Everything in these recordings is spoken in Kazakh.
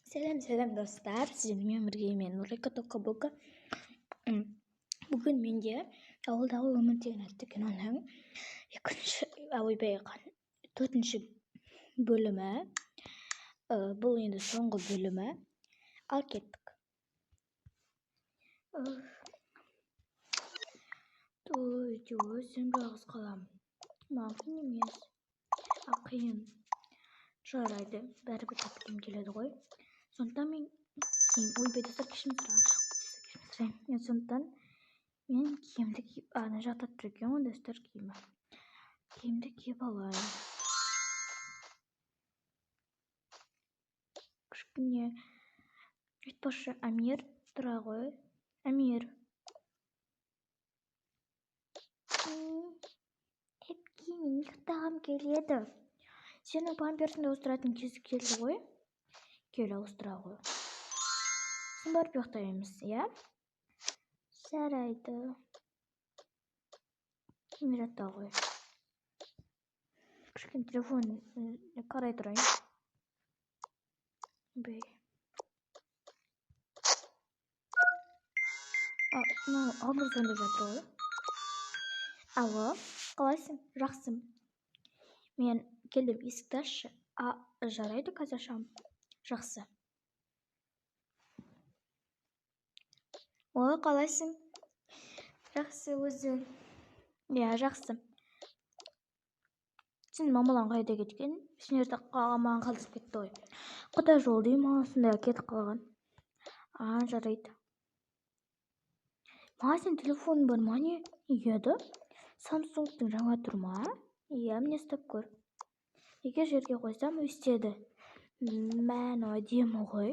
Selam dostlar. Sizinle birge men Nurika Tokaboka. Bugün menga Avuldağı Ömür деген атты киноның екінші ойбайған төртінші бөлімі. Бұл енді соңғы бөлімі. Ал кеттік. Той сен жалғыз қалам. Мағын емес. Қиын. Жарайды. Бәрібір тапқым келеді ғой. Сондықтан мен ойбайды сыркешім сұрайын. Сондықтан мен киімді киіп, ана жатып тұр екен ғой достар киімі. Киімді киіп алайын. Кішкене айтпақшы Амир тұра ғой. Амир. Әпке, мен ұйықтағым келеді. Сенің памперсіңді ауыстыратын кезі келді ғой. Кел ауыстыра ғой. Сен барып ұйықтаймыз, иә? Жарайды. Мен жата ғой. Кішкене телефон қарай тұрайын. Бей. Абыр сонда жатыр ғой. Алло, қалайсың? Жақсым. Мен келдім, есікті ашшы. Жарайды, қазір ашам. Жақсы. Ой, қалайсың? Жақсы өзің. Иә, жақсы. Сен мамалан қайда кеткен? Сендерді маған қалдырып кетті ғой. Құда жол деймін, маған сонда кетіп қалған. Жарайды. Маған сен телефоның бар ма не? Еді. Samsung'тың жаңа тұрма? Иә, міне ұстап көр. Егер жерге қойсам өстеді. Мән әдемі ғой.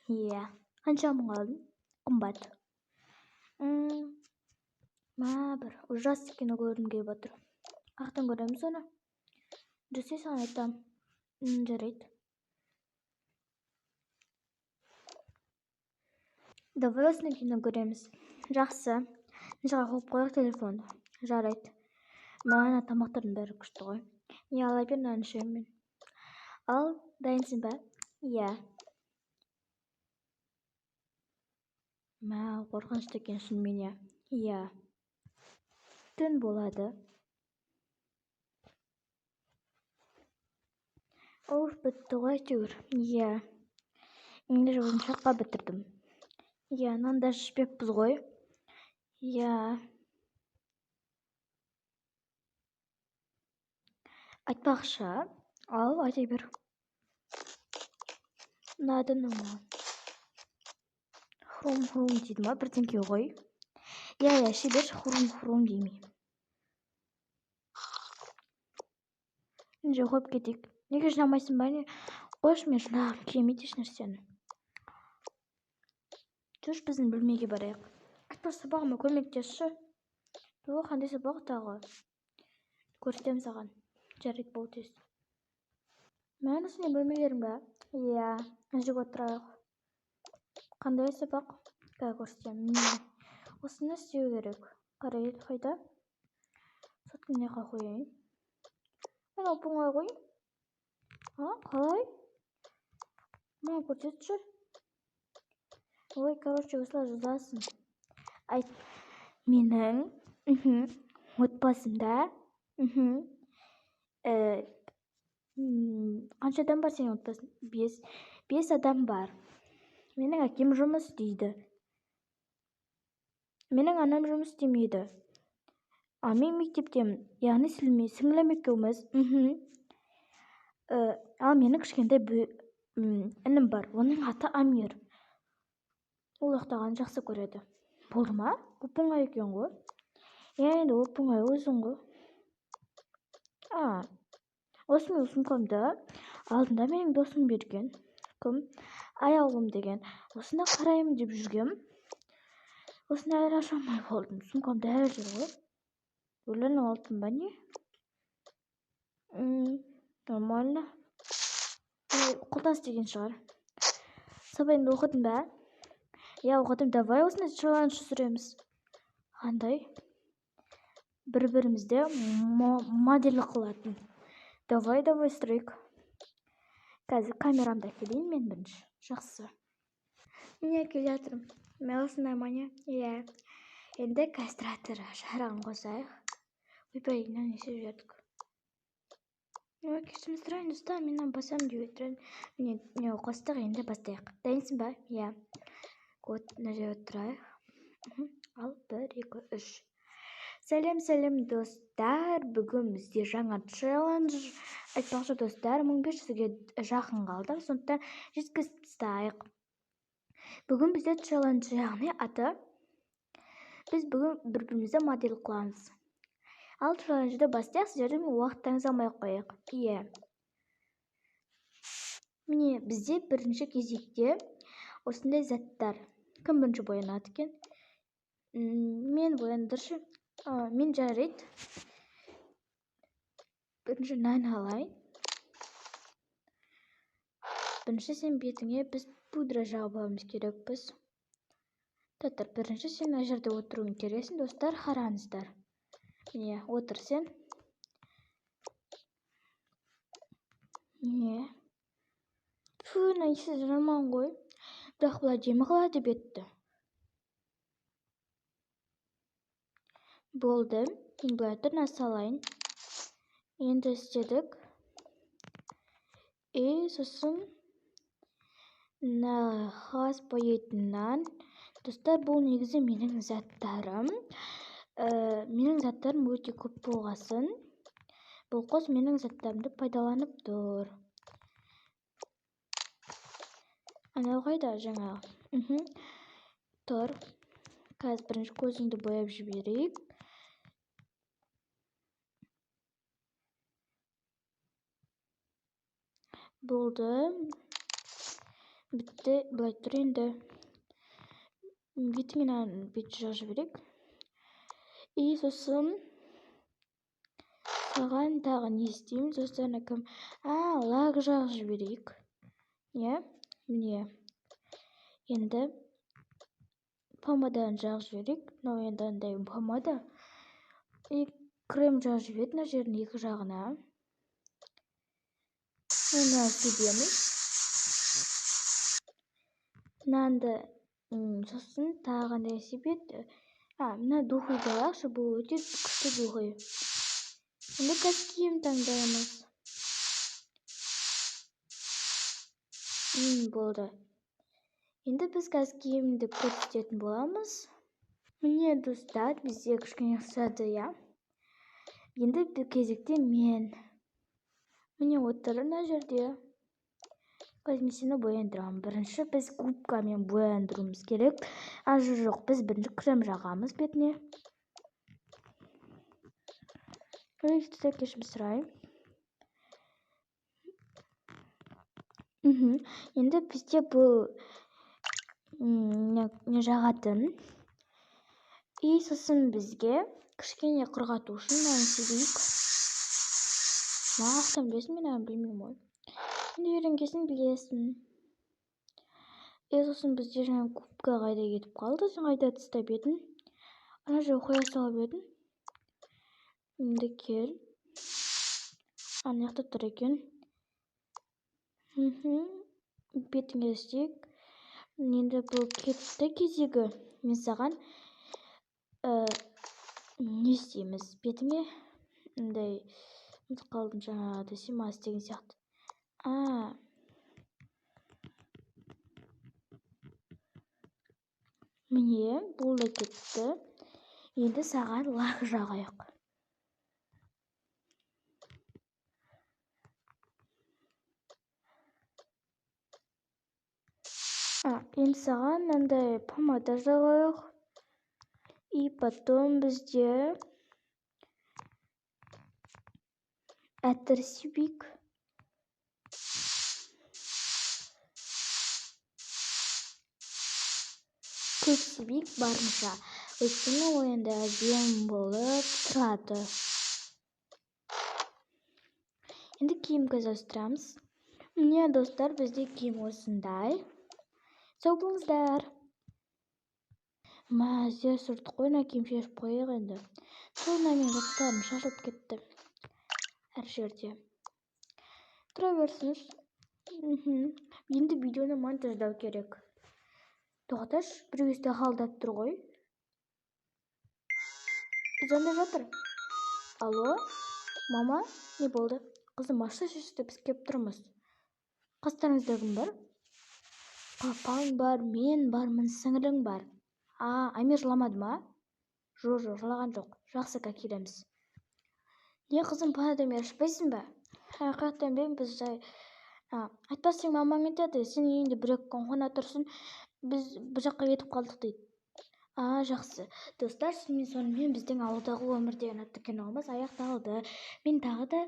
Иә. Қанша мың алдың? Қымбат. Бір ужас кино көргім келіп отыр. Қаяқтан көреміз оны? Жүрсе саған айтам. Жарайды. Давай осыны кино көреміз. Жақсы. Нешеға қойып қояқ телефонды. Жарайды. Маған тамақтардың бәрі күшті ғой. Не ала бер, нан ішемін. Ал, дайынсың ба? Иә. Қорқынышты екенсің мене. Иә. Түн болады. Бітті ғой әйтеуір. Иә. Енді жолын шаққа бітірдім. Иә, нанда ішпеппіз ғой. Иә. Айтпақшы, ал айта бер. Надыны ма? Хрум-хрум дейді ма? Бірдеңке ғой. Иә, шебер хрум-хрум деймей. Енді қойып кетейік. Неге жинамайсың ба не? Қойшы, мен жинағым келмейді еш нәрсені. Жүрш, біздің бөлмеге барайық. Айтпақ сабағыма көмектесші. Қандай сабақ тағы? Көрсетем саған. Жарайды бол тез. Мен осыны бөлмелерің ба? Иә, жүгіп отырайық. Қандай сабақ? Көрсетем. Осыны істеу керек. Қарай, қайда? Соткіне қойайын. Мен оңай ғой. Қалай? Маған көрсетші. Ой, короче, осылай жазасың. Айт, менің отбасымда қанша адам бар сенің отбасың? 5 адам бар. Менің әкем жұмыс істейді. Менің анам жұмыс істемейді. Мен мектептемін. Яғни сіңлім екеуміз. Ал менің кішкентай інім бар. Оның аты Амир. Ол ұйықтағанды жақсы көреді. Болды ма? Оп-оңай екен ғой. Енді оп-оңай өзің ғой. Осы мен сумкамды алдында менің досым берген. Кім? Аяулым деген. Осына қараймын деп жүргем. Осына әлі ашамай болдым. Сумкамды әлі жүр ғой. Өлені алдым ба не? Нормально. Қолдан істеген шығар. Сабайыңды оқыдың ба? Я оқыдым. Давай осыны челлендж түсіреміз. Қандай? Бір-бірімізде модель қылатын. Давай стрейк. Қазір камерамды әкелейін мен бірінші. Жақсы. Міне келе жатырмын. Мелсің амане? Иә. Енді кастратор шарағын қосайық. Ойбай, не істеп жатырмық? Кешірім сұрайын достар, мен басам деп отырмын. Міне қостық, енді бастайық. Дайынсың ба? Иә. Вот, мына жерге тұрайық. Ал 1, 2, 3. Сәлем достар. Бүгін бізде жаңа челлендж. Айтпақшы достар, 1500-ге жақын қалдық. Сондықтан жеткізіп тастайық. Бүгін бізде челлендж, яғни аты. Біз бүгін бір-бірімізді модель қыламыз. Ал челленджді бастайық, сіздердің уақыттарыңызды алмай қояйық. Иә. Міне бізде бірінші кезекте осындай заттар. Кім бірінші боянады екен? Мен бояндыршы. Мен жарайды. Бірінші нан алайын. Бірінші сен бетіңе біз пудра жағып алуымыз керекпіз. Татар, бірінші сен мына жерде отыруың керексің, достар, қараңыздар. Міне, отыр сен. Не? Фу, нәйсі жаман ғой. Бірақ бұлай демі қылады бетті. Болды. Мен бұлай тұрна салайын. Енді істедік. Сосын қағаз бояйтыннан. Достар, бұл негізі менің заттарым. Менің заттарым өте көп болғасын. Бұл қос менің заттарымды пайдаланып тұр. Анау қайда жаңа? Тұр. Қазір бірінші көзіңді бояп жіберейік. Болды. Бітті. Бұлай тұр енді. Бетіңнен бет жақ жіберейік. Сосын саған тағы не істейміз? Достарына кім? Лак жақ жіберейік. Міне. Енді помаданың жақ жіберейік. Енді андай помада. Крем жақ жіберейік. Мына жердің екі жағына. Оны себеміз. Мынанды сосын тағы не себет. Мына духойды алайықшы, бұл өте күшті духой. Енді қазір киім таңдаймыз. Болды. Енді біз қазір киімді көрсететін боламыз. Міне достар, бізде кішкене ұқсады, иә. Енді бір кезекте мен. Міне отыр мына жерде. Қазір сені бояндырамын. Бірінші біз губкамен бояндыруымыз керек. Жоқ, біз бірінші крем жағамыз бетіне. Кешірім сұрайын. Енді бізде бұл не жағатын. Сосын бізге кішкене құрғату үшін мынаны себейік. Мақтан білесің, мен білмеймін ғой. Енді үйренгесін білесің. Сосын бізде жаңа губка қайда кетіп қалды. Сен қайда тастап едің? Ана жерге қоя салып едің. Енді кел. Ана жақта тұр екен. Бетіңе істейік. Енді бұл кетті кезегі. Мен саған не істейміз? Бетіңе андай қалдым жаңағыда симас деген сияқты. Міне, бұл да кетті. Енді саған лак жағайық. Енді саған андай помада жағайық. Потом бізде әтір себейік. Көп себейік барынша. Өйткені ойында әдемі болып тұрады. Енді киім көзастырамыз. Міне достар, бізде киім осындай. Сау болыңыздар. Здесь сұртық қойна киім шешіп қойық енді. Солына мен заттарым шашылып кетті. Әр жерде. Тұра берсіңіз. Енді видеоны монтаждау керек. Тоқташ, біреуісті қалдап тұр ғой. Звондап жатыр. Алло, мама, не болды? Қызым, ашты шешті, біз кеп тұрмыз. Қастарыңызда кім бар? Папаң бар, мен бармын, сіңілің бар. Амир жыламады ма? Жоқ, жылаған жоқ. Жақсы, келеміз. Не қызым, панадамер ашпайсың ба? Қаяқтан білем, біз жай айтпасаң мамаң айтады, сен үйіңде 1-2 күн қона тұрсын, біз бір жаққа кетіп қалдық дейді. Жақсы. Достар, сонымен біздің ауылдағы өмір деген атты киномыз аяқталды. Мен тағы да